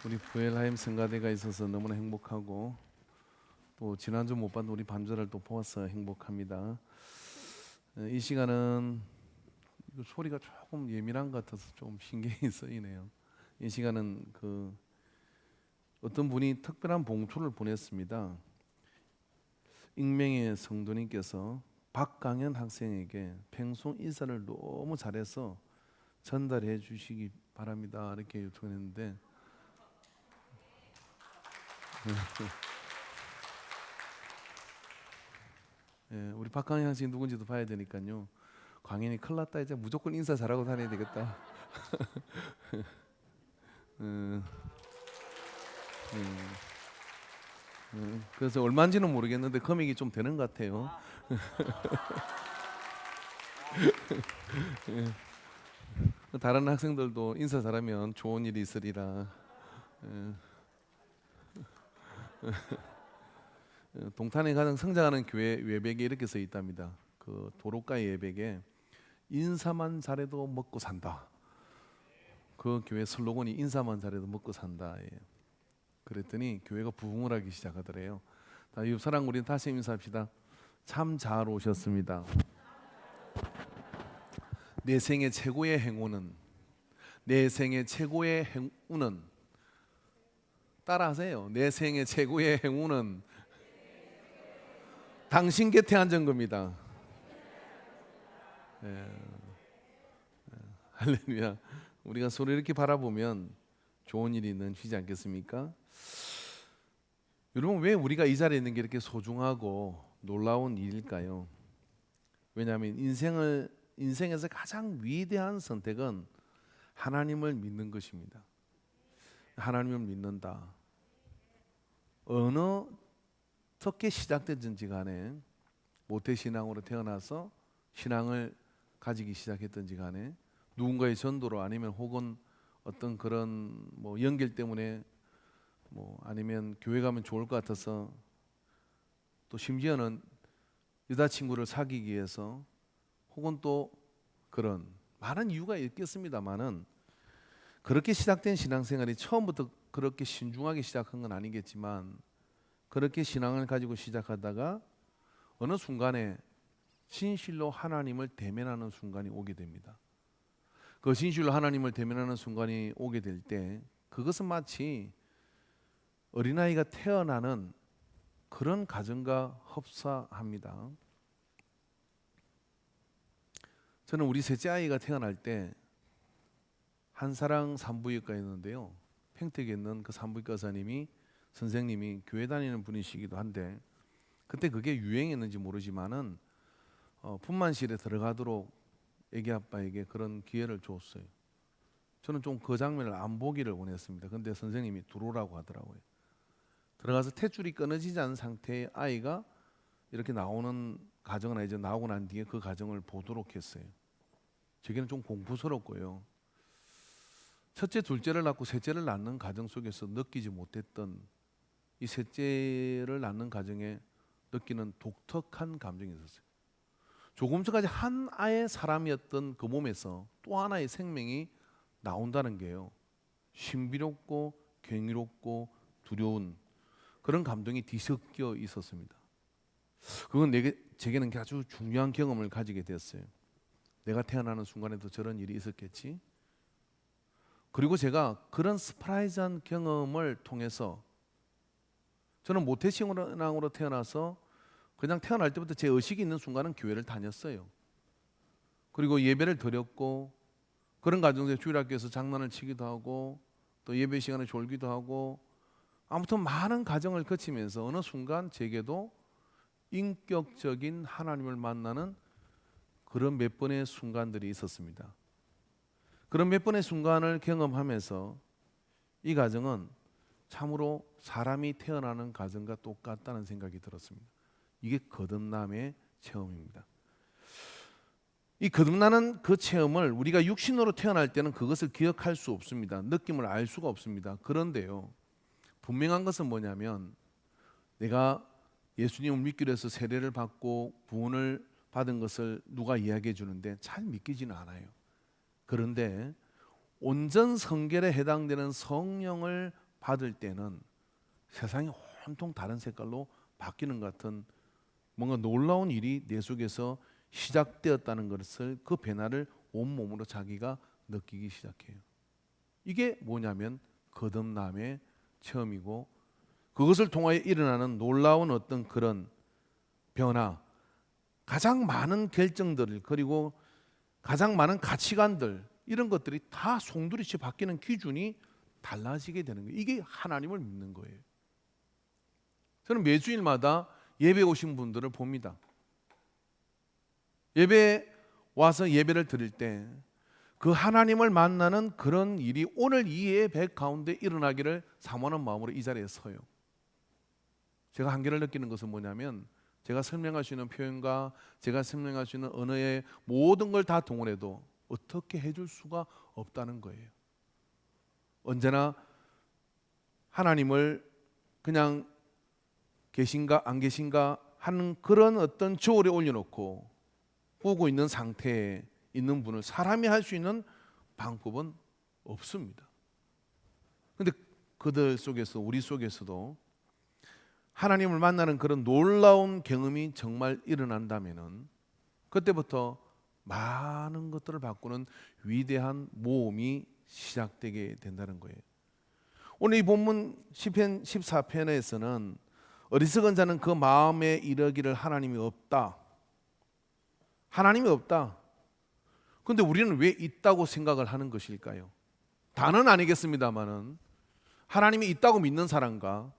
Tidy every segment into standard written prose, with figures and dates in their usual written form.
우리 부엘하임 성가대가 있어서 너무나 행복하고 또 지난주 못 봤던 우리 반주를 또 보아서 행복합니다. 이 시간은 소리가 조금 예민한 것 같아서 좀 신경이 쓰이네요. 이 시간은 어떤 분이 특별한 봉투를 보냈습니다. 익명의 성도님께서 박강현 학생에게 평소 인사를 너무 잘해서 전달해 주시기 바랍니다. 이렇게 요청했는데 우리 박강현 학생이 누군지도 봐야 되니까요. 광현이 큰일 났다, 이제 무조건 인사 잘하고 다녀야 되겠다. 음, 음, 그래서 얼마인지는 모르겠는데 금액이 좀 되는 것 같아요. 다른 학생들도 인사 잘하면 좋은 일이 있으리라. 동탄에 가장 성장하는 교회 외벽에 이렇게 써 있답니다. 그 도로가 예배에 인사만 잘해도 먹고 산다. 그 교회 슬로건이 인사만 잘해도 먹고 산다. 예. 그랬더니 교회가 부흥을 하기 시작하더래요. 옆사람 우리 다시 인사합시다. 참 잘 오셨습니다. 내 생애 최고의 행운은, 내 생애 최고의 행운은, 따라하세요. 내 생애 최고의 행운은 당신 곁에 앉은 겁니다. 예, 할렐루야. 우리가 서로 이렇게 바라보면 좋은 일이 있지 않겠습니까? 여러분, 왜 우리가 이 자리에 있는 게 이렇게 소중하고 놀라운 일일까요? 왜냐하면 인생에서 가장 위대한 선택은 하나님을 믿는 것입니다. 하나님을 믿는다. 어느 어떻게 시작됐든지 간에 모태신앙으로 태어나서 신앙을 가지기 시작했든지 간에 누군가의 전도로 아니면 혹은 어떤 그런 연결 때문에 아니면 교회 가면 좋을 것 같아서 또 심지어는 여자친구를 사귀기 위해서 혹은 또 그런 많은 이유가 있겠습니다만은 그렇게 시작된 신앙생활이 처음부터 그렇게 신중하게 시작한 건 아니겠지만 그렇게 신앙을 가지고 시작하다가 어느 순간에 진실로 하나님을 대면하는 순간이 오게 됩니다. 그 진실로 하나님을 대면하는 순간이 오게 될 때 그것은 마치 어린아이가 태어나는 그런 가정과 흡사합니다. 저는 우리 셋째 아이가 태어날 때 한사랑 산부인과였는데요. 평택에 있는 그 산부인과 선생님이 교회 다니는 분이시기도 한데 그때 그게 유행했는지 모르지만은 분만실에 들어가도록 애기 아빠에게 그런 기회를 줬어요. 저는 좀 그 장면을 안 보기를 원했습니다. 근데 선생님이 들어오라고 하더라고요. 들어가서 탯줄이 끊어지지 않은 상태의 아이가 이렇게 나오는 가정은 아니죠. 나오고 난 뒤에 그 가정을 보도록 했어요. 저게는 좀 공부스럽고요. 첫째, 둘째를 낳고 셋째를 낳는 가정 속에서 느끼지 못했던 이 셋째를 낳는 가정에 느끼는 독특한 감정이 있었어요. 조금 전까지 하나의 사람이었던 그 몸에서 또 하나의 생명이 나온다는 게요. 신비롭고 경이롭고 두려운 그런 감동이 뒤섞여 있었습니다. 그건 제게는 아주 중요한 경험을 가지게 됐어요. 내가 태어나는 순간에도 저런 일이 있었겠지. 그리고 제가 그런 스프라이즈한 경험을 통해서 저는 모태신앙으로 태어나서 그냥 태어날 때부터 제 의식이 있는 순간은 교회를 다녔어요. 그리고 예배를 드렸고 그런 가정에서 주일학교에서 장난을 치기도 하고 또 예배 시간에 졸기도 하고 아무튼 많은 가정을 거치면서 어느 순간 제게도 인격적인 하나님을 만나는 그런 몇 번의 순간들이 있었습니다. 그런 몇 번의 순간을 경험하면서 이 가정은 참으로 사람이 태어나는 가정과 똑같다는 생각이 들었습니다. 이게 거듭남의 체험입니다. 이 거듭나는 그 체험을 우리가 육신으로 태어날 때는 그것을 기억할 수 없습니다. 느낌을 알 수가 없습니다. 그런데요, 분명한 것은 뭐냐면 내가 예수님을 믿기로 해서 세례를 받고 구원을 받은 것을 누가 이야기해 주는데 잘 믿기지는 않아요. 그런데 온전 성결에 해당되는 성령을 받을 때는 세상이 온통 다른 색깔로 바뀌는 것 같은 뭔가 놀라운 일이 내 속에서 시작되었다는 것을, 그 변화를 온몸으로 자기가 느끼기 시작해요. 이게 뭐냐면 거듭남의 체험이고, 그것을 통하여 일어나는 놀라운 어떤 그런 변화, 가장 많은 결정들, 그리고 가장 많은 가치관들, 이런 것들이 다 송두리째 바뀌는 기준이 달라지게 되는 거예요. 이게 하나님을 믿는 거예요. 저는 매주일마다 예배 오신 분들을 봅니다. 예배 와서 예배를 드릴 때 그 하나님을 만나는 그런 일이 오늘 이 예배 가운데 일어나기를 사모하는 마음으로 이 자리에 서요. 제가 한계를 느끼는 것은 뭐냐면, 제가 설명할 수 있는 표현과 제가 설명할 수 있는 언어의 모든 걸 다 동원해도 어떻게 해줄 수가 없다는 거예요. 언제나 하나님을 그냥 계신가 안 계신가 하는 그런 어떤 저울에 올려놓고 보고 있는 상태에 있는 분을 사람이 할 수 있는 방법은 없습니다. 그런데 그들 속에서, 우리 속에서도 하나님을 만나는 그런 놀라운 경험이 정말 일어난다면은 그때부터 많은 것들을 바꾸는 위대한 모험이 시작되게 된다는 거예요. 오늘 이 본문 시편 14편에서는 어리석은 자는 그 마음에 이르기를 하나님이 없다. 하나님이 없다. 그런데 우리는 왜 있다고 생각을 하는 것일까요? 다는 아니겠습니다만은 하나님이 있다고 믿는 사람과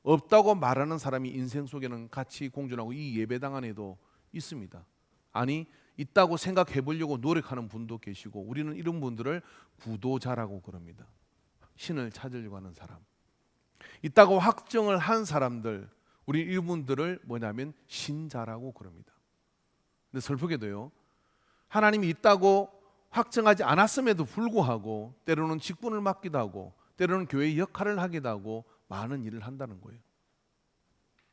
없다고 말하는 사람이 인생 속에는 같이 공존하고 이 예배당 안에도 있습니다. 아니, 있다고 생각해 보려고 노력하는 분도 계시고, 우리는 이런 분들을 구도자라고 그럽니다. 신을 찾으려고 하는 사람. 있다고 확정을 한 사람들, 우리 이분들을 뭐냐면 신자라고 그럽니다. 근데 슬프게도요, 하나님이 있다고 확정하지 않았음에도 불구하고 때로는 직분을 맡기도 하고 때로는 교회의 역할을 하기도 하고 많은 일을 한다는 거예요.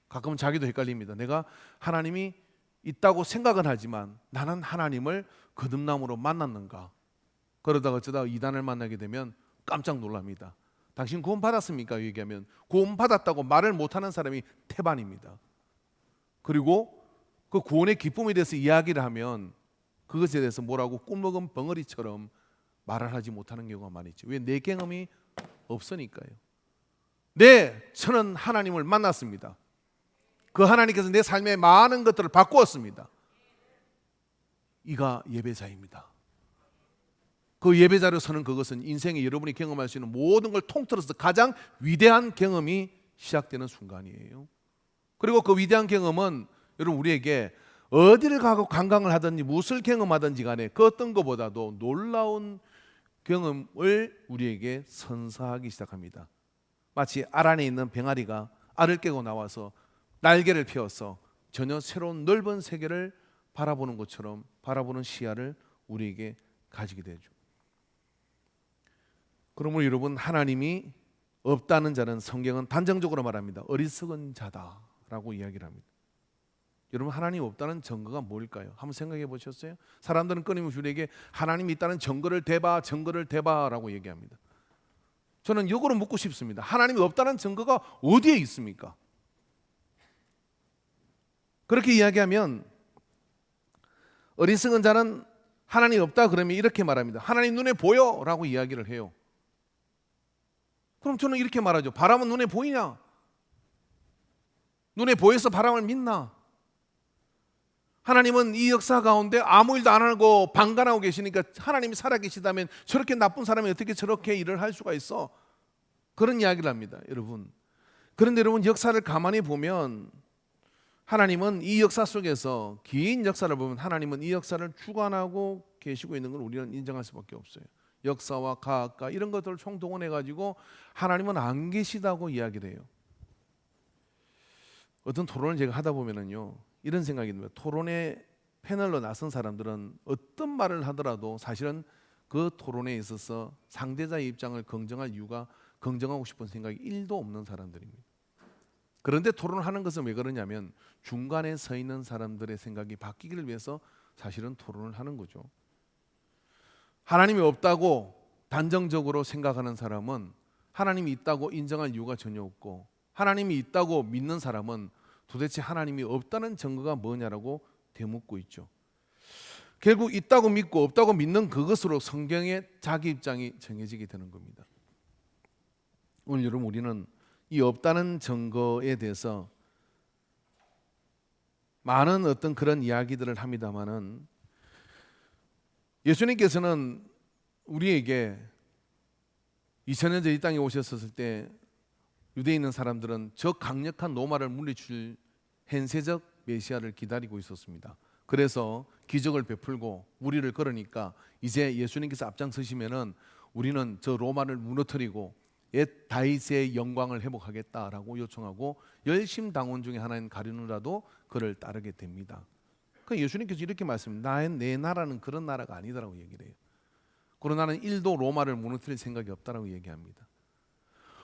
가끔은 자기도 헷갈립니다. 내가 하나님이 있다고 생각은 하지만 나는 하나님을 거듭남으로 만났는가? 그러다가 어쩌다가 이단을 만나게 되면 깜짝 놀랍니다. 당신 구원 받았습니까? 얘기하면 구원 받았다고 말을 못하는 사람이 태반입니다. 그리고 그 구원의 기쁨에 대해서 이야기를 하면 그것에 대해서 뭐라고 꿀먹은 벙어리처럼 말을 하지 못하는 경우가 많이 있죠. 왜? 내 경험이 없으니까요. 네, 저는 하나님을 만났습니다. 그 하나님께서 내 삶의 많은 것들을 바꾸었습니다. 이가 예배자입니다. 그 예배자로 서는 그것은 인생에 여러분이 경험할 수 있는 모든 걸 통틀어서 가장 위대한 경험이 시작되는 순간이에요. 그리고 그 위대한 경험은 여러분 우리에게 어디를 가고 관광을 하든지 무엇을 경험하든지 간에 그 어떤 것보다도 놀라운 경험을 우리에게 선사하기 시작합니다. 마치 알 안에 있는 병아리가 알을 깨고 나와서 날개를 펴서 전혀 새로운 넓은 세계를 바라보는 것처럼 바라보는 시야를 우리에게 가지게 되죠. 그러므로 여러분, 하나님이 없다는 자는 성경은 단정적으로 말합니다. 어리석은 자다라고 이야기를 합니다. 여러분, 하나님 없다는 증거가 뭘까요? 한번 생각해 보셨어요? 사람들은 끊임없이 우리에게 하나님이 있다는 증거를 대봐라고 얘기합니다. 저는 역으로 묻고 싶습니다. 하나님이 없다는 증거가 어디에 있습니까? 그렇게 이야기하면 어리석은 자는 하나님이 없다 그러면 이렇게 말합니다. 하나님 눈에 보여라고 이야기를 해요. 그럼 저는 이렇게 말하죠. 바람은 눈에 보이냐? 눈에 보여서 바람을 믿나? 하나님은 이 역사 가운데 아무 일도 안 하고 방관하고 계시니까 하나님이 살아계시다면 저렇게 나쁜 사람이 어떻게 저렇게 일을 할 수가 있어? 그런 이야기를 합니다, 여러분. 그런데 여러분, 역사를 가만히 보면 하나님은 이 역사 속에서, 긴 역사를 보면 하나님은 이 역사를 주관하고 계시고 있는 걸 우리는 인정할 수밖에 없어요. 역사와 과학과 이런 것들을 총동원해 가지고 하나님은 안 계시다고 이야기를 해요. 어떤 토론을 제가 하다 보면은요, 이런 생각이 듭니다. 토론에 패널로 나선 사람들은 어떤 말을 하더라도 사실은 그 토론에 있어서 상대자의 입장을 긍정할 이유가, 긍정하고 싶은 생각이 1도 없는 사람들입니다. 그런데 토론을 하는 것은 왜 그러냐면 중간에 서 있는 사람들의 생각이 바뀌기를 위해서 사실은 토론을 하는 거죠. 하나님이 없다고 단정적으로 생각하는 사람은 하나님이 있다고 인정할 이유가 전혀 없고, 하나님이 있다고 믿는 사람은 도대체 하나님이 없다는 증거가 뭐냐라고 되묻고 있죠. 결국 있다고 믿고 없다고 믿는 그것으로 성경의 자기 입장이 정해지게 되는 겁니다. 오늘 여러분, 우리는 이 없다는 증거에 대해서 많은 어떤 그런 이야기들을 합니다마는, 예수님께서는 우리에게 2000년 전 이 땅에 오셨을 때 유대에 있는 사람들은 저 강력한 로마를 물리칠 현세적 메시아를 기다리고 있었습니다. 그래서 기적을 베풀고 무리를 걸으니까 이제 예수님께서 앞장서시면은 우리는 저 로마를 무너뜨리고 옛 다윗의 영광을 회복하겠다라고 요청하고 열심당원 중에 하나인 가룟유다도 그를 따르게 됩니다. 그 예수님께서 이렇게 말씀합니다. 내 나라는 그런 나라가 아니다라고 얘기를 해요. 그러나 나는 1도 로마를 무너뜨릴 생각이 없다라고 얘기합니다.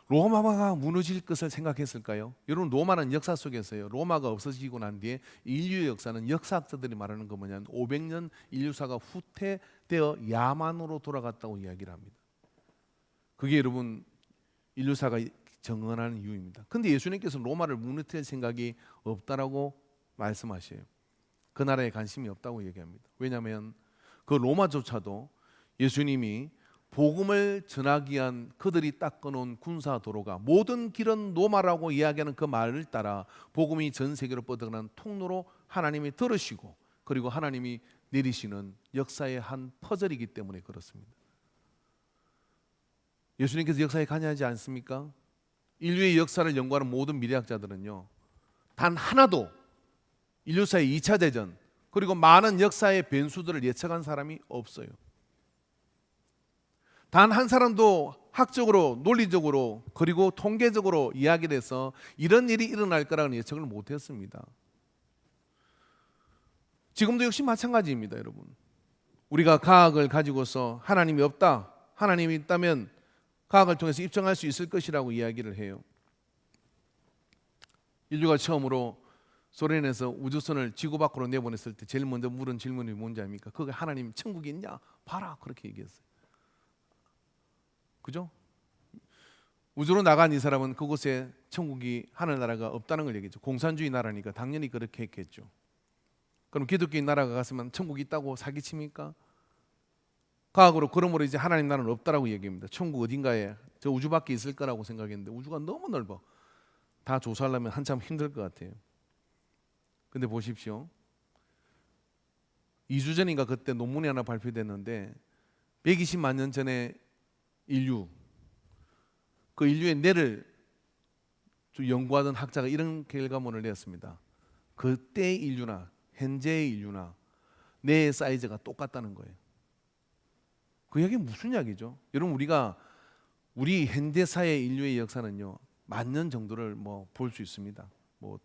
로마가 무너질 것을 생각했을까요? 여러분, 로마는 역사 속에서요, 로마가 없어지고 난 뒤에 인류의 역사는 역사학자들이 말하는 거 뭐냐면 500년 인류사가 후퇴되어 야만으로 돌아갔다고 이야기를 합니다. 그게 여러분 인류사가 정언하는 이유입니다. 근데 예수님께서 로마를 무너뜨릴 생각이 없다라고 말씀하셔요. 그 나라에 관심이 없다고 얘기합니다. 왜냐하면 그 로마조차도 예수님이 복음을 전하기 위한 그들이 닦아놓은 군사도로가 모든 길은 로마라고 이야기하는 그 말을 따라 복음이 전 세계로 뻗어가는 통로로 하나님이 들으시고, 그리고 하나님이 내리시는 역사의 한 퍼즐이기 때문에 그렇습니다. 예수님께서 역사에 관여하지 않습니까? 인류의 역사를 연구하는 모든 미래학자들은요, 단 하나도 인류사의 2차 대전 그리고 많은 역사의 변수들을 예측한 사람이 없어요. 단 한 사람도 학적으로, 논리적으로, 그리고 통계적으로 이야기를 해서 이런 일이 일어날 거라는 예측을 못했습니다. 지금도 역시 마찬가지입니다, 여러분. 우리가 과학을 가지고서 하나님이 없다, 하나님이 있다면 과학을 통해서 입증할 수 있을 것이라고 이야기를 해요. 인류가 처음으로 소련에서 우주선을 지구 밖으로 내보냈을 때 제일 먼저 물은 질문이 뭔지 압니까? 거기 하나님 천국이 있냐? 봐라, 그렇게 얘기했어요. 그죠? 우주로 나간 이 사람은 그곳에 천국이, 하늘나라가 없다는 걸 얘기했죠. 공산주의 나라니까 당연히 그렇게 했겠죠. 그럼 기독교인 나라가 갔으면 천국이 있다고 사기칩니까? 과학으로 그러므로 이제 하나님 나라는 없다라고 얘기합니다. 천국 어딘가에 저 우주 밖에 있을 거라고 생각했는데 우주가 너무 넓어. 다 조사하려면 한참 힘들 것 같아요. 근데 보십시오. 2주 전인가 그때 논문이 하나 발표됐는데 120만 년 전에 인류, 그 인류의 뇌를 연구하던 학자가 이런 결과문을 내었습니다. 그때의 인류나 현재의 인류나 뇌의 사이즈가 똑같다는 거예요. 그 이야기 무슨 이야기죠? 여러분, 우리 현대사의 인류의 역사는요, 10,000년 정도를 볼 수 있습니다.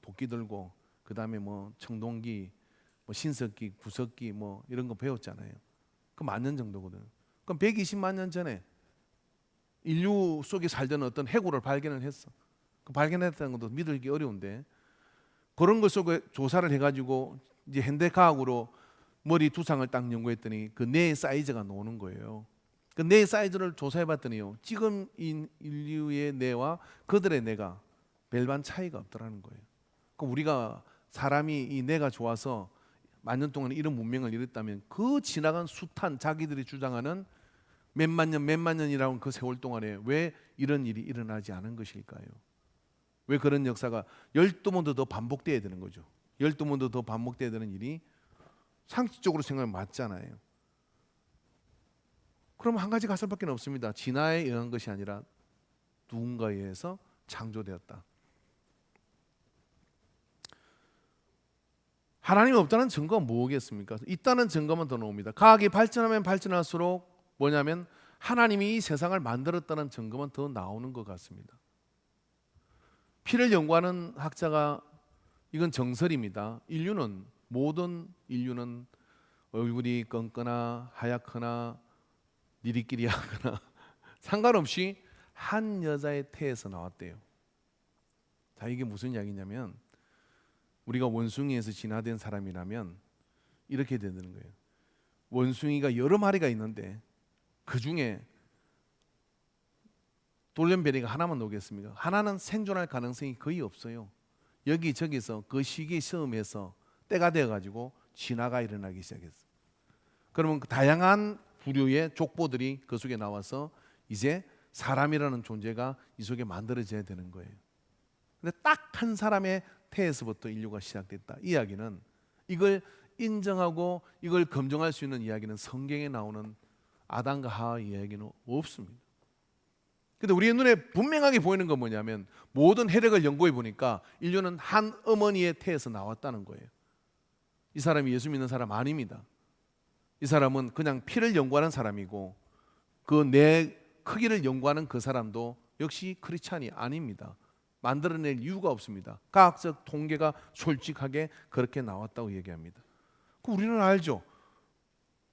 도끼 들고, 그 다음에 청동기, 신석기, 구석기 이런 거 배웠잖아요. 그 10,000년 정도거든. 그럼 120만 년 전에 인류 속에 살던 어떤 해구를 발견을 했어. 그 발견했다는 것도 믿기 어려운데, 그런 것 속에 조사를 해가지고 이제 현대과학으로 머리 두상을 딱 연구했더니 그 뇌의 사이즈가 나오는 거예요. 그 뇌의 사이즈를 조사해봤더니요, 지금 인류의 뇌와 그들의 뇌가 별반 차이가 없더라는 거예요. 그럼 우리가 사람이 이 뇌가 좋아서 10,000년 동안 이런 문명을 이뤘다면 그 지나간 숱한 자기들이 주장하는 몇만 년이라는 그 세월 동안에 왜 이런 일이 일어나지 않은 것일까요? 왜 그런 역사가 12번도 더 반복돼야 되는 거죠? 12번도 더 반복돼야 되는 일이 상식적으로 생각하면 맞잖아요. 그럼 한 가지 가설밖에 없습니다. 진화에 의한 것이 아니라 누군가에 의해서 창조되었다. 하나님이 없다는 증거가 뭐겠습니까? 있다는 증거만 더 나옵니다. 과학이 발전하면 발전할수록 뭐냐면 하나님이 이 세상을 만들었다는 증거만 더 나오는 것 같습니다. 피를 연구하는 학자가, 이건 정설입니다. 모든 인류는 얼굴이 검거나 하얗거나 니리끼리하거나 상관없이 한 여자의 태에서 나왔대요. 자, 이게 무슨 이야기냐면 우리가 원숭이에서 진화된 사람이라면 이렇게 되는 거예요. 원숭이가 여러 마리가 있는데 그 중에 돌연변이가 하나만 오겠습니까? 하나는 생존할 가능성이 거의 없어요. 여기저기서 그 시기에 시험해서 때가 되어가지고 진화가 일어나기 시작했어. 그러면 그 다양한 부류의 족보들이 그 속에 나와서 이제 사람이라는 존재가 이 속에 만들어져야 되는 거예요. 근데 딱 한 사람의 태에서부터 인류가 시작됐다. 이 이야기는, 이걸 인정하고 이걸 검증할 수 있는 이야기는 성경에 나오는 아담과 하와 이야기는 없습니다. 근데 우리의 눈에 분명하게 보이는 건 뭐냐면, 모든 해력을 연구해 보니까 인류는 한 어머니의 태에서 나왔다는 거예요. 이 사람이 예수 믿는 사람 아닙니다. 이 사람은 그냥 피를 연구하는 사람이고, 그 뇌 크기를 연구하는 그 사람도 역시 크리스찬이 아닙니다. 만들어낼 이유가 없습니다. 과학적 통계가 솔직하게 그렇게 나왔다고 얘기합니다. 우리는 알죠.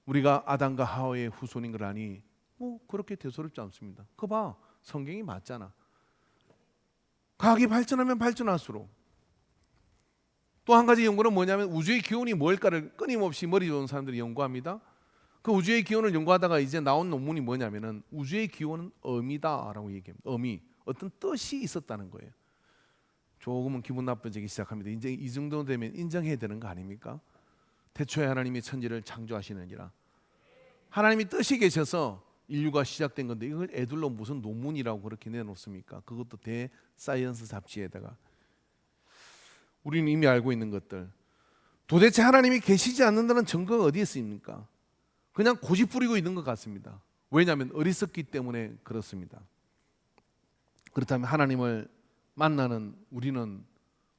우리가 아담과 하와의 후손인 걸 아니 뭐 그렇게 대수롭지 않습니다. 그거 봐, 성경이 맞잖아. 과학이 발전하면 발전할수록 또 한 가지 연구는 뭐냐면, 우주의 기온이 뭘까를 끊임없이 머리 좋은 사람들이 연구합니다. 그 우주의 기온을 연구하다가 이제 나온 논문이 뭐냐면은, 우주의 기온은 어미다라고 얘기합니다. 어미, 어떤 뜻이 있었다는 거예요. 조금은 기분 나빠지기 시작합니다. 이제 이 정도 되면 인정해야 되는 거 아닙니까? 태초에 하나님이 천지를 창조하시느니라. 하나님이 뜻이 계셔서 인류가 시작된 건데, 이걸 애들로 무슨 논문이라고 그렇게 내놓습니까? 그것도 대사이언스 잡지에다가. 우리는 이미 알고 있는 것들, 도대체 하나님이 계시지 않는다는 증거가 어디에 있습니까? 그냥 고집 부리고 있는 것 같습니다. 왜냐하면 어리석기 때문에 그렇습니다. 그렇다면 하나님을 만나는 우리는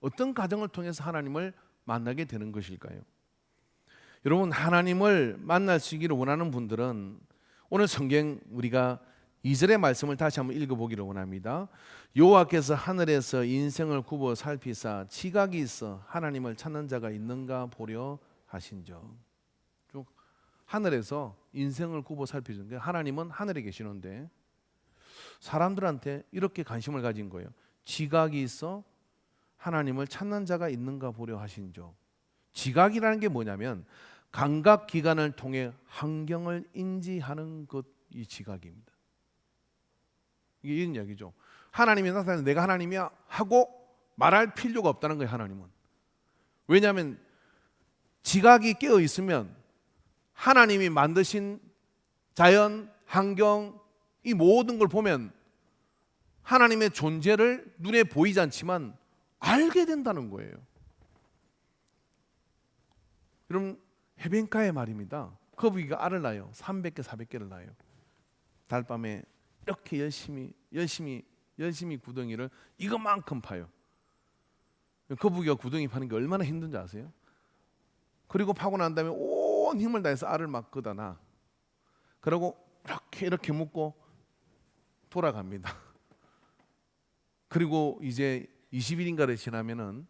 어떤 과정을 통해서 하나님을 만나게 되는 것일까요? 여러분, 하나님을 만나시기를 원하는 분들은 오늘 성경 우리가 2절의 말씀을 다시 한번 읽어보기를 원합니다. 여호와께서 하늘에서 인생을 굽어 살피사 지각이 있어 하나님을 찾는 자가 있는가 보려 하신즉. 쭉 하늘에서 인생을 굽어 살피는 게, 하나님은 하늘에 계시는데 사람들한테 이렇게 관심을 가진 거예요. 지각이 있어 하나님을 찾는 자가 있는가 보려 하신즉. 지각이라는 게 뭐냐면, 감각 기관을 통해 환경을 인지하는 것이 지각입니다. 이게 이런 이야기죠. 하나님이 나타나서 내가 하나님이야 하고 말할 필요가 없다는 거예요. 하나님은. 왜냐하면 지각이 깨어 있으면 하나님이 만드신 자연, 환경, 이 모든 걸 보면 하나님의 존재를 눈에 보이지 않지만 알게 된다는 거예요. 여러분, 해변가의 말입니다. 거북이가 알을 낳아요. 300개, 400개를 낳아요. 달밤에 이렇게 열심히 구덩이를 이것만큼 파요. 거북이가 구덩이 파는 게 얼마나 힘든지 아세요? 그리고 파고 난 다음에 온 힘을 다해서 알을 막 걷어놔. 그리고 이렇게 묶고 돌아갑니다. 그리고 이제 20일인가를 지나면은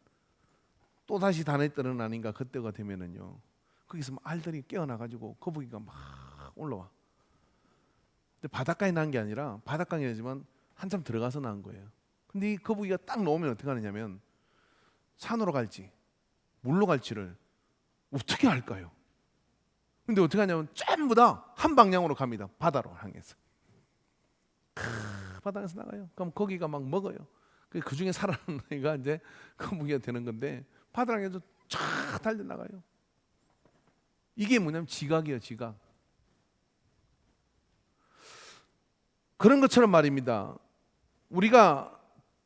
또 다시 단에 뜨는 날인가 그때가 되면은요, 거기서 막 알들이 깨어나가지고 거북이가 막 올라와. 근데 바닷가에 난 게 아니라, 바닷가에 나지만 한참 들어가서 난 거예요. 근데 이 거북이가 딱 나오면 어떻게 하느냐면, 산으로 갈지 물로 갈지를 어떻게 할까요? 근데 어떻게 하냐면 전부 다 한 방향으로 갑니다. 바다로 향해서. 바다에서 나가요. 그럼 거기가 막 먹어요. 그 중에 살아남는 애가 이제 거북이가 되는 건데, 바다랑에서 쫙 달려 나가요. 이게 뭐냐면 지각이에요. 지각. 그런 것처럼 말입니다. 우리가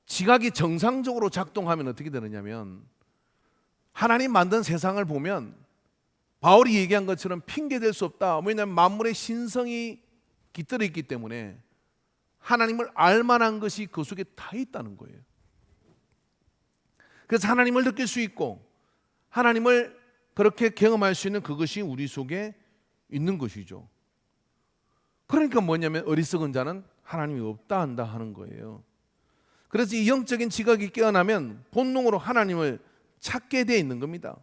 지각이 정상적으로 작동하면 어떻게 되느냐면, 하나님 만든 세상을 보면 바울이 얘기한 것처럼 핑계될 수 없다. 왜냐하면 만물의 신성이 깃들어 있기 때문에 하나님을 알만한 것이 그 속에 다 있다는 거예요. 그래서 하나님을 느낄 수 있고 하나님을 그렇게 경험할 수 있는 그것이 우리 속에 있는 것이죠. 그러니까 뭐냐면, 어리석은 자는 하나님이 없다 한다 하는 거예요. 그래서 이 영적인 지각이 깨어나면 본능으로 하나님을 찾게 되어 있는 겁니다.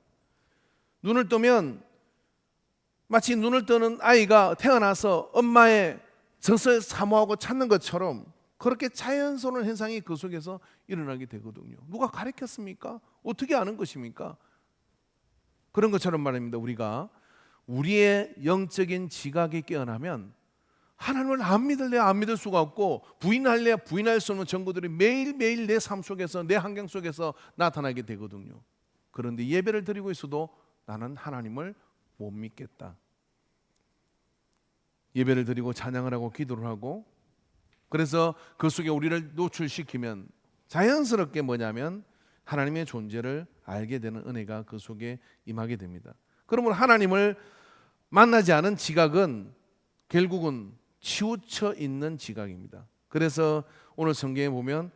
눈을 뜨면 마치 눈을 뜨는 아이가 태어나서 엄마의 젖을 사모하고 찾는 것처럼 그렇게 자연스러운 현상이 그 속에서 일어나게 되거든요. 누가 가르쳤습니까? 어떻게 아는 것입니까? 그런 것처럼 말입니다. 우리가 우리의 영적인 지각이 깨어나면 하나님을 안 믿을래 안 믿을 수가 없고 부인할래 부인할 수 없는 증거들이 매일매일 내 삶 속에서 내 환경 속에서 나타나게 되거든요. 그런데 예배를 드리고 있어도 나는 하나님을 못 믿겠다. 예배를 드리고 찬양을 하고 기도를 하고 그래서 그 속에 우리를 노출시키면 자연스럽게 뭐냐면 하나님의 존재를 알게 되는 은혜가 그 속에 임하게 됩니다. 그러면 하나님을 만나지 않은 지각은 결국은 치우쳐 있는 지각입니다. 그래서 오늘 성경에 보면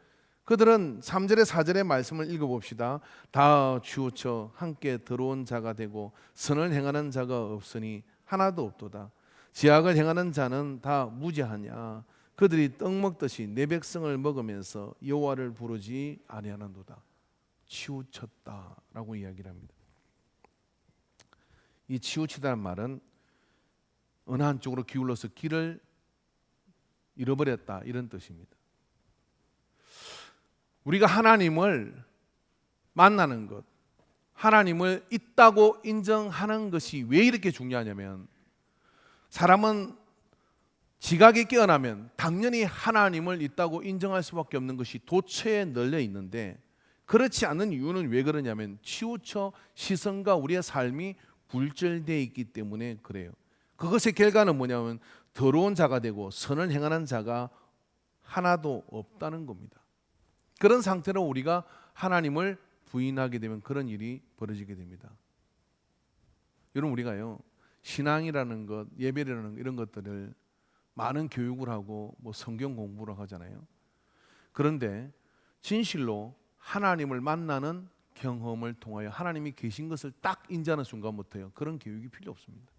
그들은 3절에 4절의 말씀을 읽어봅시다. 다 치우쳐 함께 더러운 자가 되고 선을 행하는 자가 없으니 하나도 없도다. 지악을 행하는 자는 다 무지하냐. 그들이 떡 먹듯이 내 백성을 먹으면서 여호와를 부르지 아니하는도다. 치우쳤다라고 이야기를 합니다. 이 치우치다는 말은 어느 한쪽으로 기울어서 길을 잃어버렸다 이런 뜻입니다. 우리가 하나님을 만나는 것, 하나님을 있다고 인정하는 것이 왜 이렇게 중요하냐면 사람은 지각이 깨어나면 당연히 하나님을 있다고 인정할 수밖에 없는 것이 도처에 널려 있는데 그렇지 않은 이유는 왜 그러냐면 치우쳐 시선과 우리의 삶이 불절되어 있기 때문에 그래요. 그것의 결과는 뭐냐면 더러운 자가 되고 선을 행하는 자가 하나도 없다는 겁니다. 그런 상태로 우리가 하나님을 부인하게 되면 그런 일이 벌어지게 됩니다. 여러분 우리가요 신앙이라는 것, 예배라는 것 이런 것들을 많은 교육을 하고 뭐 성경 공부를 하잖아요. 그런데 진실로 하나님을 만나는 경험을 통하여 하나님이 계신 것을 딱 인지하는 순간부터요 그런 교육이 필요 없습니다.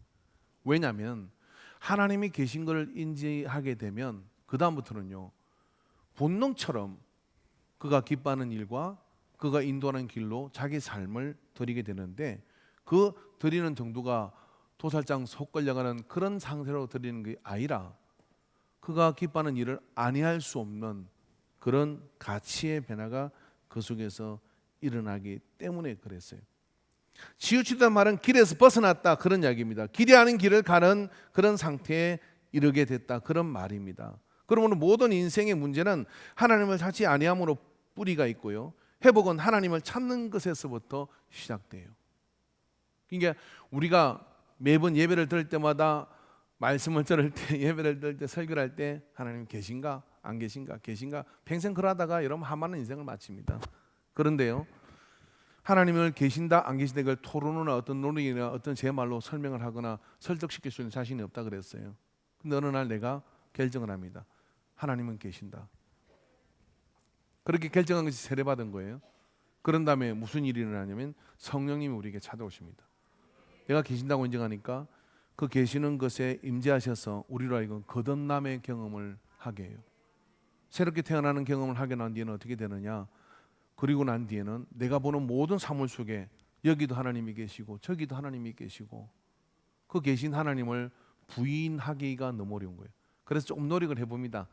왜냐하면 하나님이 계신 것을 인지하게 되면 그 다음부터는요 본능처럼 그가 기뻐하는 일과 그가 인도하는 길로 자기 삶을 드리게 되는데 그 드리는 정도가 도살장 속 걸려가는 그런 상태로 드리는 게 아니라 그가 기뻐하는 일을 아니할 수 없는 그런 가치의 변화가 그 속에서 일어나기 때문에 그랬어요. 치우치다는 말은 길에서 벗어났다 그런 이야기입니다. 길이 아닌 길을 가는 그런 상태에 이르게 됐다 그런 말입니다. 그러므로 모든 인생의 문제는 하나님을 찾지 아니함으로 뿌리가 있고요. 회복은 하나님을 찾는 것에서부터 시작돼요. 그러니까 우리가 매번 예배를 들을 때마다 말씀을 들을 때 예배를 들을 때 설교를 할 때 하나님 계신가 안 계신가 계신가 평생 그러다가 여러분 한많은 인생을 마칩니다. 그런데요 하나님을 계신다 안 계신다 이걸 토론이나 어떤 논의나 어떤 제 말로 설명을 하거나 설득시킬 수 있는 자신이 없다 그랬어요. 근데 어느 날 내가 결정을 합니다. 하나님은 계신다. 그렇게 결정한 것이 세례받은 거예요. 그런 다음에 무슨 일이 일어나냐면 성령님이 우리에게 찾아오십니다. 내가 계신다고 인정하니까 그 계시는 것에 임재하셔서 우리로 하여금 거듭남의 경험을 하게 해요. 새롭게 태어나는 경험을 하게 난 뒤에는 어떻게 되느냐? 그리고 난 뒤에는 내가 보는 모든 사물 속에 여기도 하나님이 계시고 저기도 하나님이 계시고 그 계신 하나님을 부인하기가 너무 어려운 거예요. 그래서 조금 노력을 해봅니다.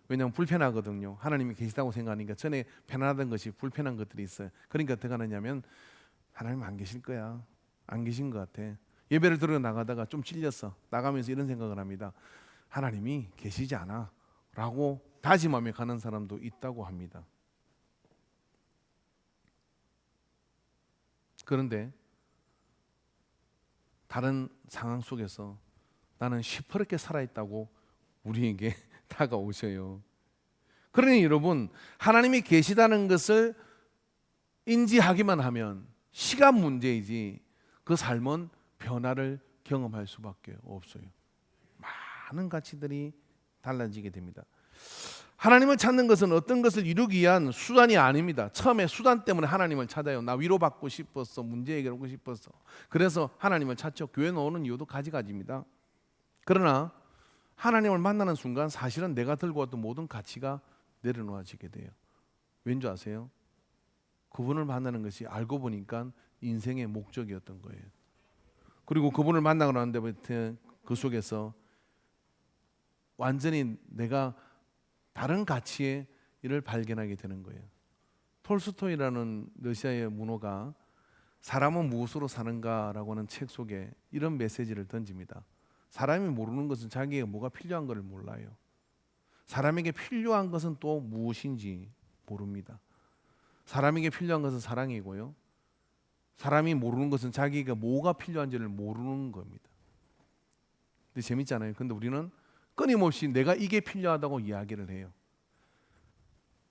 왜냐하면 불편하거든요. 하나님이 계시다고 생각하니까 전에 편안하던 것이 불편한 것들이 있어요. 그러니까 어떻게 하느냐면 하나님 안 계실 거야. 안 계신 것 같아. 예배를 들어 나가다가 좀 찔렸어. 나가면서 이런 생각을 합니다. 하나님이 계시지 않아 라고 다짐하며 가는 사람도 있다고 합니다. 그런데 다른 상황 속에서 나는 시퍼렇게 살아있다고 우리에게 다가오셔요. 그러니 여러분 하나님이 계시다는 것을 인지하기만 하면 시간 문제이지 그 삶은 변화를 경험할 수밖에 없어요. 많은 가치들이 달라지게 됩니다. 하나님을 찾는 것은 어떤 것을 이루기 위한 수단이 아닙니다. 처음에 수단 때문에 하나님을 찾아요. 나 위로받고 싶었어. 문제 해결하고 싶었어. 그래서 하나님을 찾죠. 교회 나오는 이유도 가지가지입니다. 그러나 하나님을 만나는 순간 사실은 내가 들고 왔던 모든 가치가 내려놓아지게 돼요. 왠지 아세요? 그분을 만나는 것이 알고 보니까 인생의 목적이었던 거예요. 그리고 그분을 만나고 난 데부터 그 속에서 완전히 내가 다른 가치의 일을 발견하게 되는 거예요. 톨스토이라는 러시아의 문호가 사람은 무엇으로 사는가라고 하는 책 속에 이런 메시지를 던집니다. 사람이 모르는 것은 자기에게 뭐가 필요한 것을 몰라요. 사람에게 필요한 것은 또 무엇인지 모릅니다. 사람에게 필요한 것은 사랑이고요. 사람이 모르는 것은 자기가 뭐가 필요한지를 모르는 겁니다. 근데 재밌잖아요. 근데 우리는 끊임없이 내가 이게 필요하다고 이야기를 해요.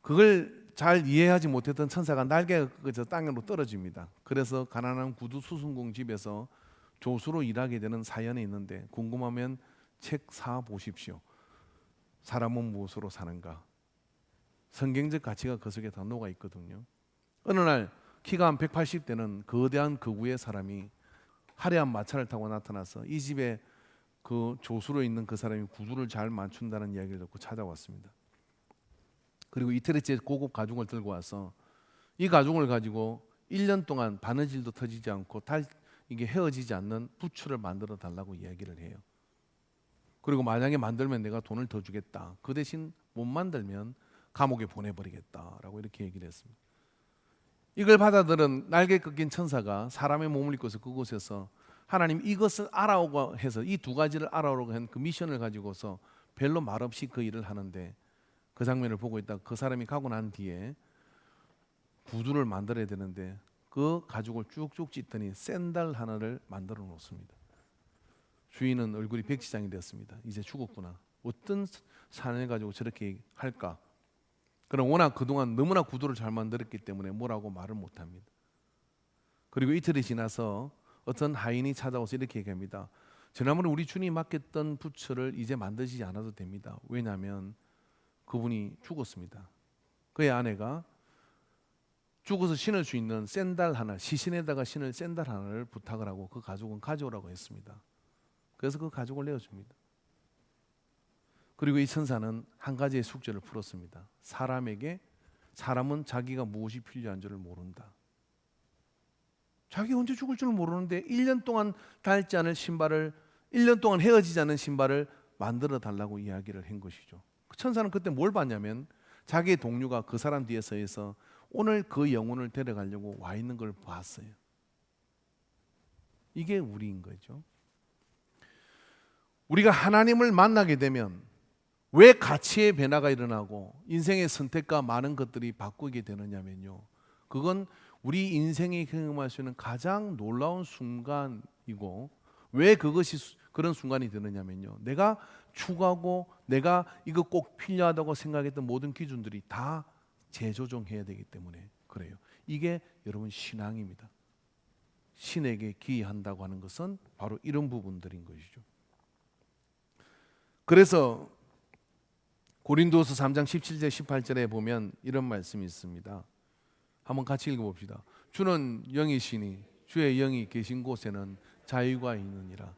그걸 잘 이해하지 못했던 천사가 날개가 꺾어져 땅으로 떨어집니다. 그래서 가난한 구두 수순공 집에서 조수로 일하게 되는 사연이 있는데 궁금하면 책 사 보십시오. 사람은 무엇으로 사는가? 성경적 가치가 그 속에 다 녹아 있거든요. 어느 날 키가 한 180되는 거대한 거구의 사람이 화려한 마차를 타고 나타나서 이 집에 그 조수로 있는 그 사람이 구두를 잘 맞춘다는 이야기를 듣고 찾아왔습니다. 그리고 이태리째 고급 가죽을 들고 와서 이 가죽을 가지고 1년 동안 바느질도 터지지 않고 이게 헤어지지 않는 부츠를 만들어 달라고 이야기를 해요. 그리고 만약에 만들면 내가 돈을 더 주겠다. 그 대신 못 만들면 감옥에 보내버리겠다라고 이렇게 얘기를 했습니다. 이걸 받아들은 날개 꺾인 천사가 사람의 몸을 입고서 그곳에서 하나님 이것을 알아오고 해서 이 두 가지를 알아오라고 한 그 미션을 가지고서 별로 말없이 그 일을 하는데 그 장면을 보고 있다가 그 사람이 가고 난 뒤에 구두를 만들어야 되는데 그 가죽을 쭉쭉 찢더니 샌들 하나를 만들어 놓습니다. 주인은 얼굴이 백지장이 되었습니다. 이제 죽었구나. 어떤 산을 가지고 저렇게 할까? 그럼 워낙 그동안 너무나 구두를 잘 만들었기 때문에 뭐라고 말을 못합니다. 그리고 이틀이 지나서 어떤 하인이 찾아와서 이렇게 얘기합니다. 지난번에 우리 주님이 맡겼던 부츠를 이제 만드시지 않아도 됩니다. 왜냐하면 그분이 죽었습니다. 그의 아내가 죽어서 신을 수 있는 샌들 하나, 시신에다가 신을 샌들 하나를 부탁을 하고 그 가죽은 가져오라고 했습니다. 그래서 그 가죽을 내어줍니다. 그리고 이 천사는 한 가지의 숙제를 풀었습니다. 사람은 자기가 무엇이 필요한지를 모른다. 자기가 언제 죽을 줄 모르는데 1년 동안 닳지 않을 신발을 1년 동안 헤어지지 않은 신발을 만들어 달라고 이야기를 한 것이죠. 천사는 그때 뭘 봤냐면 자기의 동료가 그 사람 뒤에 서 있어 오늘 그 영혼을 데려가려고 와 있는 걸 봤어요. 이게 우리인 거죠. 우리가 하나님을 만나게 되면 왜 가치의 변화가 일어나고 인생의 선택과 많은 것들이 바꾸게 되느냐면요. 그건 우리 인생이 경험할 수 있는 가장 놀라운 순간이고 왜 그것이 그런 순간이 되느냐면요. 내가 추구하고 내가 이거 꼭 필요하다고 생각했던 모든 기준들이 다 재조정해야 되기 때문에 그래요. 이게 여러분 신앙입니다. 신에게 기여한다고 하는 것은 바로 이런 부분들인 것이죠. 그래서 고린도서 3장 17절 18절에 보면 이런 말씀이 있습니다. 한번 같이 읽어봅시다. 주는 영이시니 주의 영이 계신 곳에는 자유가 있느니라.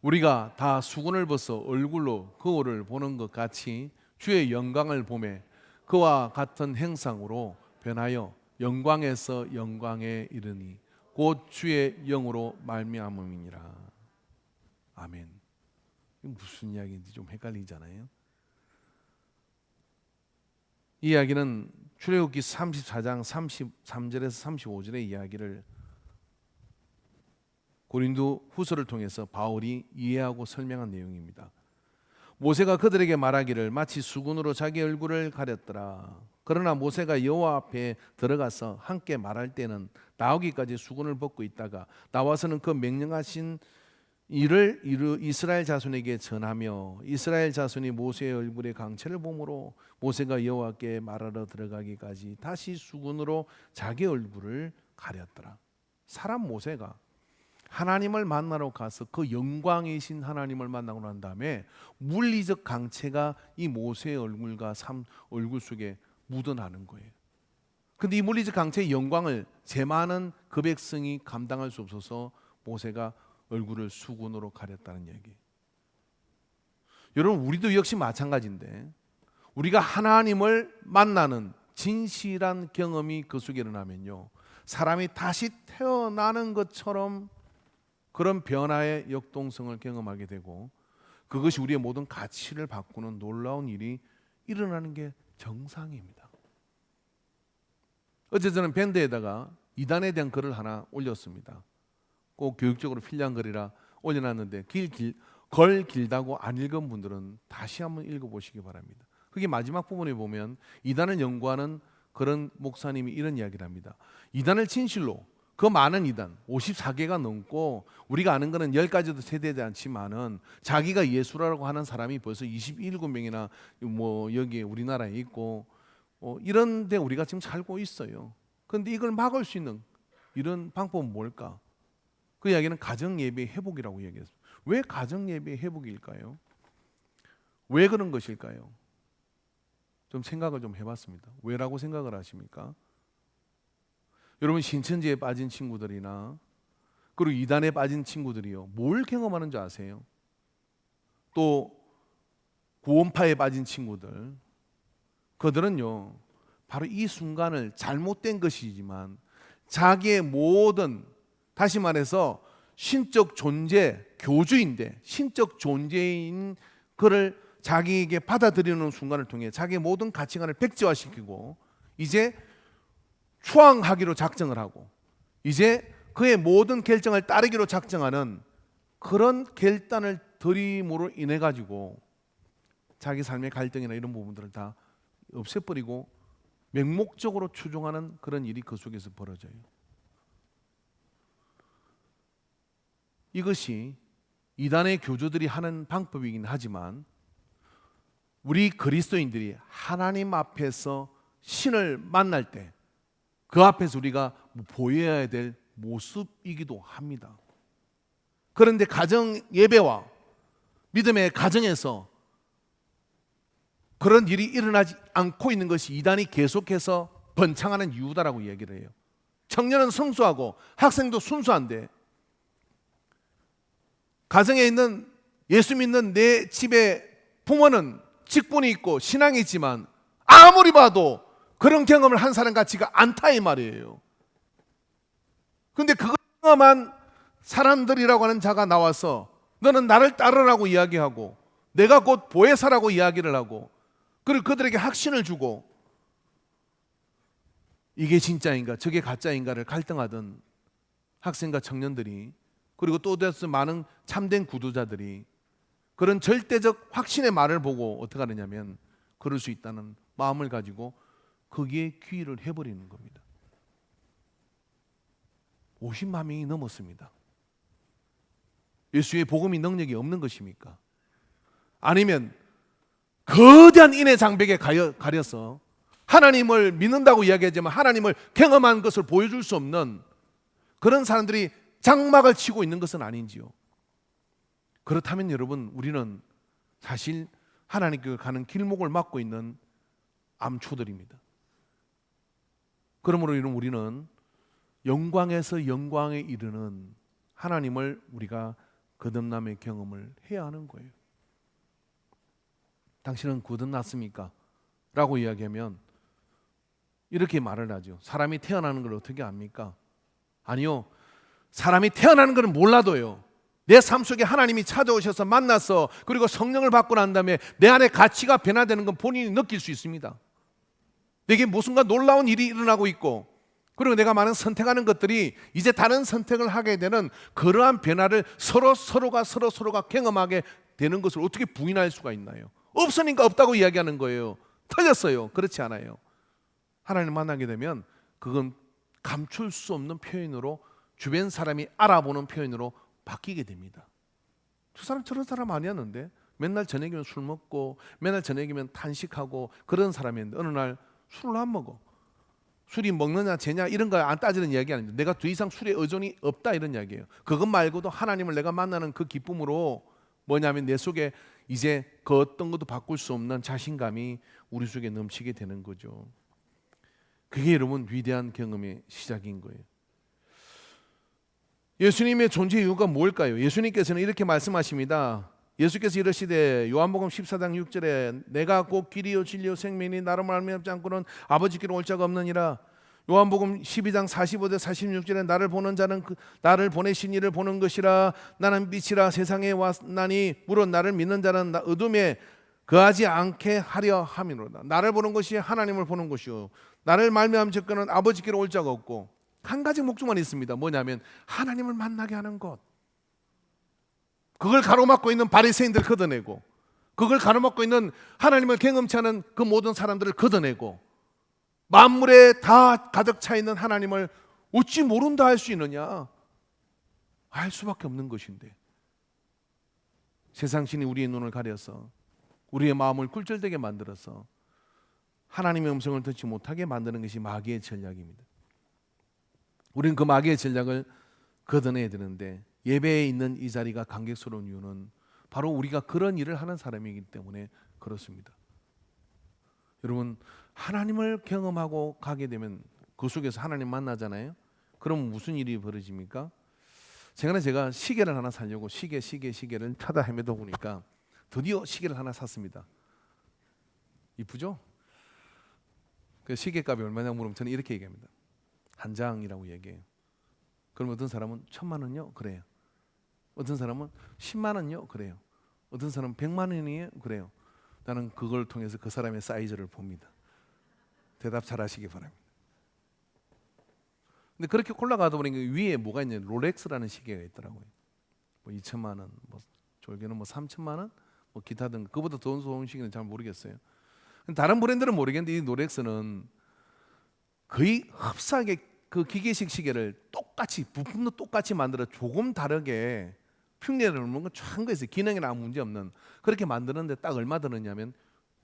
우리가 다 수건을 벗어 얼굴로 거울을 보는 것 같이 주의 영광을 보매 그와 같은 형상으로 변하여 영광에서 영광에 이르니 곧 주의 영으로 말미암음이니라. 아멘. 무슨 이야기인지 좀 헷갈리잖아요. 이 이야기는 출애굽기 34장 33절에서 35절의 이야기를 고린도 후서를 통해서 바울이 이해하고 설명한 내용입니다. 모세가 그들에게 말하기를 마치 수군으로 자기 얼굴을 가렸더라. 그러나 모세가 여호와 앞에 들어가서 함께 말할 때는 나오기까지 수군을 벗고 있다가 나와서는 그 명령하신 이를 이스라엘 자손에게 전하며 이스라엘 자손이 모세의 얼굴의 강체를 보므로 모세가 여호와께 말하러 들어가기까지 다시 수군으로 자기 얼굴을 가렸더라. 사람 모세가 하나님을 만나러 가서 그 영광이신 하나님을 만나고 난 다음에 물리적 강체가 이 모세의 얼굴과 얼굴 속에 묻어나는 거예요. 근데 이 물리적 강체의 영광을 제 많은 그 백성이 감당할 수 없어서 모세가 얼굴을 수군으로 가렸다는 얘기. 여러분 우리도 역시 마찬가지인데 우리가 하나님을 만나는 진실한 경험이 그 속에 일어나면요 사람이 다시 태어나는 것처럼 그런 변화의 역동성을 경험하게 되고 그것이 우리의 모든 가치를 바꾸는 놀라운 일이 일어나는 게 정상입니다. 어제 저는 밴드에다가 이단에 대한 글을 하나 올렸습니다. 꼭 교육적으로 필요한 글이라 올려놨는데 걸 길다고 안 읽은 분들은 다시 한번 읽어보시기 바랍니다. 그게 마지막 부분에 보면 이단을 연구하는 그런 목사님이 이런 이야기를 합니다. 이단을 진실로 그 많은 이단 54개가 넘고 우리가 아는 거는 10가지도 세대되지 않지만은 자기가 예수라고 하는 사람이 벌써 27명이나 뭐 여기 우리나라에 있고 이런데 우리가 지금 살고 있어요. 그런데 이걸 막을 수 있는 이런 방법은 뭘까? 그 이야기는 가정 예배 회복이라고 이야기했어요. 왜 가정 예배 회복일까요? 왜 그런 것일까요? 좀 생각을 좀 해봤습니다. 왜라고 생각을 하십니까? 여러분 신천지에 빠진 친구들이나 그리고 이단에 빠진 친구들이요 뭘 경험하는 줄 아세요? 또 구원파에 빠진 친구들 그들은요 바로 이 순간을 잘못된 것이지만 자기의 모든 다시 말해서 신적 존재 교주인데 신적 존재인 그를 자기에게 받아들이는 순간을 통해 자기의 모든 가치관을 백지화시키고 이제 추앙하기로 작정을 하고 이제 그의 모든 결정을 따르기로 작정하는 그런 결단을 들임으로 인해 가지고 자기 삶의 갈등이나 이런 부분들을 다 없애버리고 맹목적으로 추종하는 그런 일이 그 속에서 벌어져요. 이것이 이단의 교주들이 하는 방법이긴 하지만 우리 그리스도인들이 하나님 앞에서 신을 만날 때 그 앞에서 우리가 보여야 될 모습이기도 합니다. 그런데 가정 예배와 믿음의 가정에서 그런 일이 일어나지 않고 있는 것이 이단이 계속해서 번창하는 이유다라고 얘기를 해요. 청년은 성수하고 학생도 순수한데 가정에 있는 예수 믿는 내 집에 부모는 직분이 있고 신앙이 있지만 아무리 봐도 그런 경험을 한 사람 같지가 않다 이 말이에요. 그런데 그걸 경험한 사람들이라고 하는 자가 나와서 너는 나를 따르라고 이야기하고 내가 곧 보혜사라고 이야기를 하고 그리고 그들에게 확신을 주고 이게 진짜인가 저게 가짜인가를 갈등하던 학생과 청년들이 그리고 또 많은 참된 구도자들이 그런 절대적 확신의 말을 보고 어떻게 하느냐면 그럴 수 있다는 마음을 가지고 거기에 귀의를 해버리는 겁니다. 50만 명이 넘었습니다. 예수의 복음이 능력이 없는 것입니까? 아니면 거대한 인의 장벽에 가려서 하나님을 믿는다고 이야기하지만 하나님을 경험한 것을 보여줄 수 없는 그런 사람들이 장막을 치고 있는 것은 아닌지요? 그렇다면 여러분 우리는 사실 하나님께 가는 길목을 막고 있는 암초들입니다. 그러므로 우리는 영광에서 영광에 이르는 하나님을 우리가 거듭남의 경험을 해야 하는 거예요. 당신은 거듭났습니까? 라고 이야기하면 이렇게 말을 하죠. 사람이 태어나는 걸 어떻게 압니까? 아니요. 사람이 태어나는 걸 몰라도요. 내 삶 속에 하나님이 찾아오셔서 만나서 그리고 성령을 받고 난 다음에 내 안에 가치가 변화되는 건 본인이 느낄 수 있습니다. 내게 무슨가 놀라운 일이 일어나고 있고 그리고 내가 많은 선택하는 것들이 이제 다른 선택을 하게 되는 그러한 변화를 서로가 경험하게 되는 것을 어떻게 부인할 수가 있나요? 없으니까 없다고 이야기하는 거예요. 틀렸어요. 그렇지 않아요. 하나님을 만나게 되면 그건 감출 수 없는 표현으로 주변 사람이 알아보는 표현으로 바뀌게 됩니다. 저 사람 저런 사람 아니었는데 맨날 저녁이면 술 먹고 맨날 저녁이면 탄식하고 그런 사람이었는데 어느 날 술을 안 먹어. 술이 먹느냐 죄냐 이런 거 안 따지는 이야기 아닙니다. 내가 더 이상 술에 의존이 없다 이런 이야기예요. 그것 말고도 하나님을 내가 만나는 그 기쁨으로 뭐냐면 내 속에 이제 그 어떤 것도 바꿀 수 없는 자신감이 우리 속에 넘치게 되는 거죠. 그게 여러분 위대한 경험의 시작인 거예요. 예수님의 존재 이유가 뭘까요? 예수님께서는 이렇게 말씀하십니다. 예수께서 이르시되 요한복음 14장 6절에 내가 곧 길이요 진리요 생명이니 나로 말미암지 않고는 아버지께로 올 자가 없느니라. 요한복음 12장 45절 46절에 나를 보는 자는 나를 보내신 이를 보는 것이라. 나는 빛이라 세상에 왔나니 물론 나를 믿는 자는 어둠에 거하지 않게 하려 함이로다. 나를 보는 것이 하나님을 보는 것이요 나를 말미암지 않고는 아버지께로 올 자가 없고 한 가지 목적만 있습니다. 뭐냐면 하나님을 만나게 하는 것. 그걸 가로막고 있는 바리새인들을 걷어내고, 그걸 가로막고 있는 하나님을 경험치 않은 그 모든 사람들을 걷어내고, 만물에 다 가득 차 있는 하나님을 어찌 모른다 할 수 있느냐? 알 수밖에 없는 것인데, 세상 신이 우리의 눈을 가려서 우리의 마음을 굴절되게 만들어서 하나님의 음성을 듣지 못하게 만드는 것이 마귀의 전략입니다. 우리는 그 마귀의 전략을 걷어내야 되는데, 예배에 있는 이 자리가 감격스러운 이유는 바로 우리가 그런 일을 하는 사람이기 때문에 그렇습니다. 여러분, 하나님을 경험하고 가게 되면 그 속에서 하나님 만나잖아요. 그럼 무슨 일이 벌어집니까? 최근에 제가 시계를 하나 사려고 시계를 찾아 헤매다 보니까 드디어 시계를 하나 샀습니다. 이쁘죠? 그 시계값이 얼마냐 물으면 저는 이렇게 얘기합니다. 한 장이라고 얘기해요. 그럼 어떤 사람은 1,000만 원요? 그래요. 어떤 사람은 10만 원요? 그래요. 어떤 사람은 100만 원이에요? 그래요. 나는 그걸 통해서 그 사람의 사이즈를 봅니다. 대답 잘 하시기 바랍니다. 근데 그렇게 올라가다 보니까 위에 뭐가 있냐? 롤렉스라는 시계가 있더라고요. 뭐 2천만 원, 뭐 졸개는 뭐 3천만 원, 뭐 기타 등 그보다 더 좋은 시계는 잘 모르겠어요. 다른 브랜드는 모르겠는데 이 롤렉스는 거의 흡사하게 그 기계식 시계를 똑같이 부품도 똑같이 만들어 조금 다르게 흉내를 넣는 건 한 거였어요. 기능에는 아무 문제 없는 그렇게 만드는데 딱 얼마 들었냐면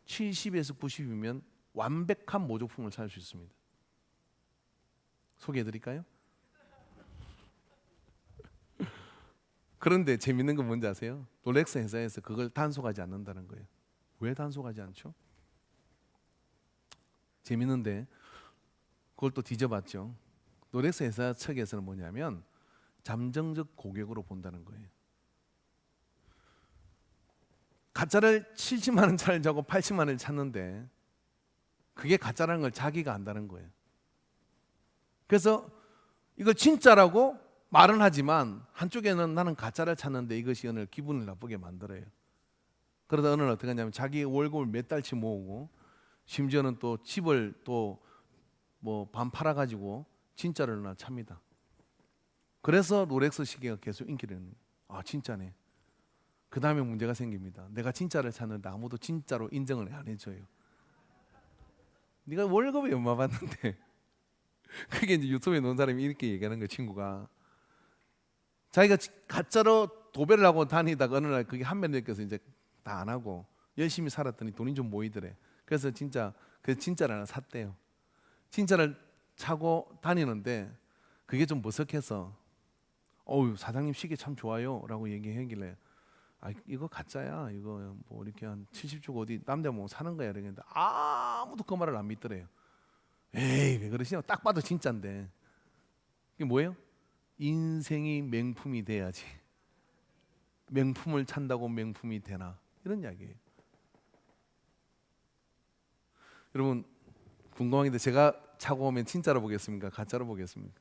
70에서 90이면 완벽한 모조품을 살 수 있습니다. 소개해드릴까요? 그런데 재밌는 건 뭔지 아세요? 롤렉스 회사에서 그걸 단속하지 않는다는 거예요. 왜 단속하지 않죠? 재밌는데 그걸 또 뒤져봤죠. 롤렉스 회사 측에서는 뭐냐면 잠정적 고객으로 본다는 거예요. 가짜를 70만 원짜리를 자고 80만 원을 찾는데 그게 가짜라는 걸 자기가 안다는 거예요. 그래서 이걸 진짜라고 말은 하지만 한쪽에는 나는 가짜를 찾는데 이것이 어느 기분을 나쁘게 만들어요. 그러다 어느 날 어떻게 하냐면 자기 월급을 몇 달치 모으고 심지어는 또 집을 또 뭐 반 팔아가지고 진짜를 하나 찹니다. 그래서 롤렉스 시계가 계속 인기를 내는 거예요. 아 진짜네. 그 다음에 문제가 생깁니다. 내가 진짜를 찾는데 아무도 진짜로 인정을 안 해줘요. 네가 월급이 얼마 받는데 그게 이제 유튜브에 놓은 사람이 이렇게 얘기하는 거예요. 친구가 자기가 가짜로 도배를 하고 다니다가 어느 날 그게 한번 느껴서 이제 다 안 하고 열심히 살았더니 돈이 좀 모이더래. 그래서 그 진짜를 하나 샀대요. 진짜를 차고 다니는데 그게 좀 머쓱해서 어우 사장님 시계 참 좋아요 라고 얘기하길래 아 이거 가짜야 이거 뭐 이렇게 한 70 주고 어디 남자 뭐 사는 거야 이랬는데 아무도 그 말을 안 믿더래요. 에이 왜 그러시냐 딱 봐도 진짜인데. 이게 뭐예요? 인생이 명품이 돼야지. 명품을 찬다고 명품이 되나 이런 이야기예요. 여러분 궁금한데 제가 차고 오면 진짜로 보겠습니까? 가짜로 보겠습니까?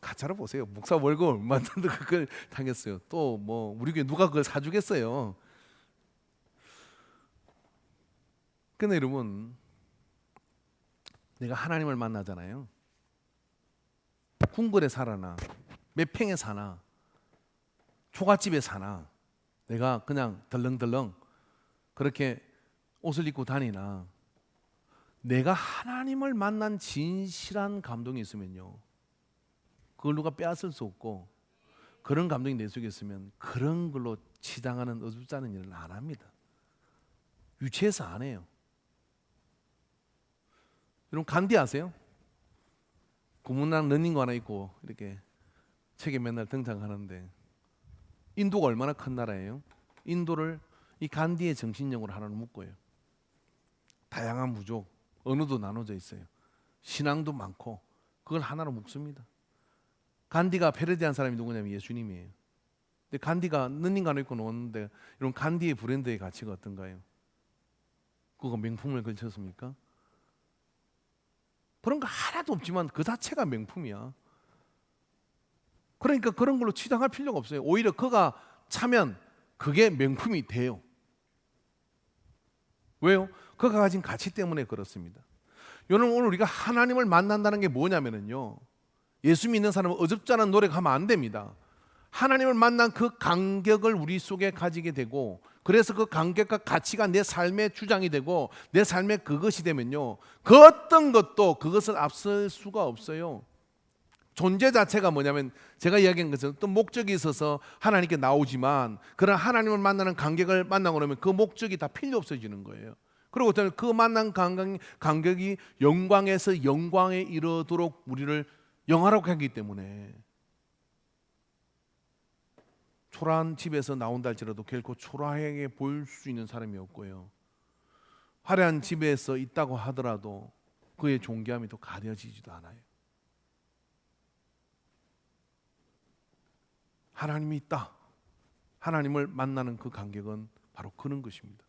가짜로 보세요. 목사 월급 얼마 받는데 그걸 당했어요. 또 뭐 우리 교회 누가 그걸 사주겠어요? 근데 여러분 내가 하나님을 만나잖아요. 궁궐에 살아나 몇 평에 사나 초가집에 사나 내가 그냥 덜렁덜렁 그렇게 옷을 입고 다니나 내가 하나님을 만난 진실한 감동이 있으면요 그걸 누가 빼앗을 수 없고 그런 감동이 내 속에 있으면 그런 걸로 치장하는 어줍지 않은 일을 안 합니다. 유치해서 안 해요. 여러분 간디 아세요? 고문랑 러닝거 하나 입고 이렇게 책에 맨날 등장하는데 인도가 얼마나 큰 나라예요? 인도를 이 간디의 정신력으로 하나로 묶어요. 다양한 무족, 언어도 나눠져 있어요. 신앙도 많고 그걸 하나로 묶습니다. 간디가 패러디한 사람이 누구냐면 예수님이에요. 근데 간디가 러닝거 하나 입고 노는데 이런 간디의 브랜드의 가치가 어떤가요? 그거 명품을 걸쳤습니까? 그런 거 하나도 없지만 그 자체가 명품이야. 그러니까 그런 걸로 치장할 필요가 없어요. 오히려 그가 차면 그게 명품이 돼요. 왜요? 그가 가진 가치 때문에 그렇습니다. 여러분 오늘 우리가 하나님을 만난다는 게 뭐냐면요 예수 믿는 사람은 어줍지 않은 노력하면 안 됩니다. 하나님을 만난 그 감격을 우리 속에 가지게 되고, 그래서 그 감격과 가치가 내 삶의 주장이 되고 내 삶의 그것이 되면요, 그 어떤 것도 그것을 앞설 수가 없어요. 존재 자체가 뭐냐면, 제가 이야기한 것은 또 목적이 있어서 하나님께 나오지만, 그런 하나님을 만나는 감격을 만나고 나면 그 목적이 다 필요 없어지는 거예요. 그리고 그 만난 감격이 영광에서 영광에 이르도록 우리를 영화롭게 하기 때문에, 초라한 집에서 나온다 할지라도 결코 초라하게 보일 수 있는 사람이 없고요, 화려한 집에서 있다고 하더라도 그의 존귀함이 또 가려지지도 않아요. 하나님이 있다, 하나님을 만나는 그 감격은 바로 그런 것입니다.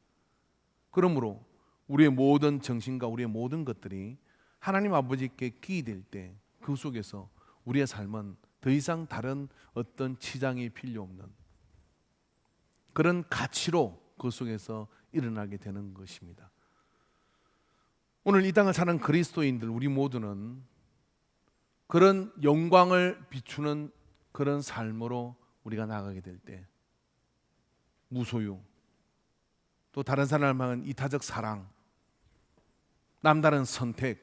그러므로 우리의 모든 정신과 우리의 모든 것들이 하나님 아버지께 기이될 때, 그 속에서 우리의 삶은 더 이상 다른 어떤 치장이 필요 없는 그런 가치로 그 속에서 일어나게 되는 것입니다. 오늘 이 땅을 사는 그리스도인들, 우리 모두는 그런 영광을 비추는 그런 삶으로 우리가 나가게 될 때, 무소유, 또 다른 사람을 향한 이타적 사랑, 남다른 선택,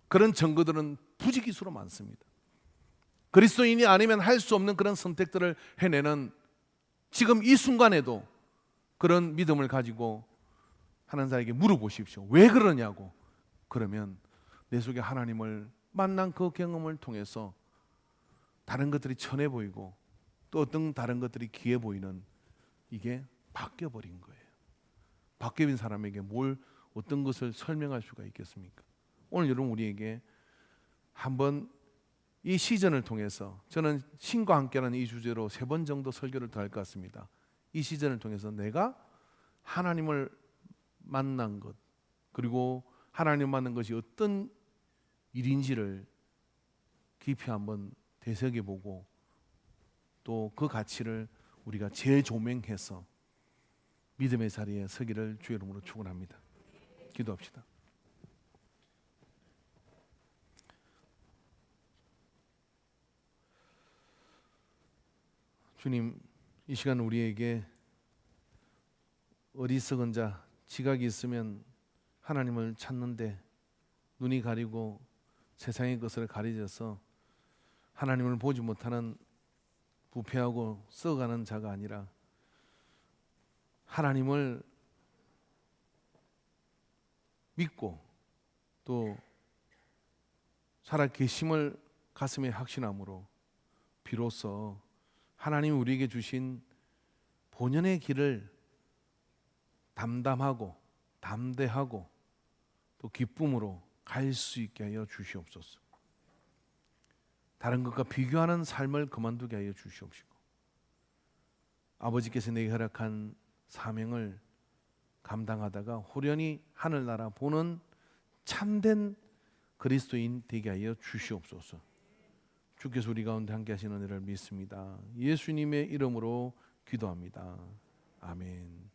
그런 증거들은 부지기수로 많습니다. 그리스도인이 아니면 할 수 없는 그런 선택들을 해내는, 지금 이 순간에도 그런 믿음을 가지고 하나님 자에게 물어보십시오. 왜 그러냐고. 그러면 내 속에 하나님을 만난 그 경험을 통해서 다른 것들이 천해 보이고 또 어떤 다른 것들이 귀해 보이는, 이게 바뀌어버린 거예요. 바뀌어진 사람에게 어떤 것을 설명할 수가 있겠습니까? 오늘 여러분, 우리에게 한번 이 시즌을 통해서, 저는 신과 함께라는 이 주제로 3번 정도 설교를 더 할 것 같습니다. 이 시즌을 통해서 내가 하나님을 만난 것, 그리고 하나님 만난 것이 어떤 일인지를 깊이 한번 되새겨보고, 또 그 가치를 우리가 재조명해서 믿음의 자리에 서기를 주의 이름으로 축원합니다. 기도합시다. 주님, 이 시간 우리에게 어리석은 자, 지각이 있으면 하나님을 찾는데 눈이 가리고 세상의 것을 가리져서 하나님을 보지 못하는 부패하고 썩어가는 자가 아니라, 하나님을 믿고 또 살아 계심을 가슴에 확신함으로 비로소 하나님이 우리에게 주신 본연의 길을 담담하고 담대하고 또 기쁨으로 갈 수 있게 하여 주시옵소서. 다른 것과 비교하는 삶을 그만두게 하여 주시옵시고, 아버지께서 내게 허락한 사명을 감당하다가 호련히 하늘나라 보는 참된 그리스도인 되게 하여 주시옵소서. 주께서 우리 가운데 함께 하시는 은혜를 믿습니다. 예수님의 이름으로 기도합니다. 아멘.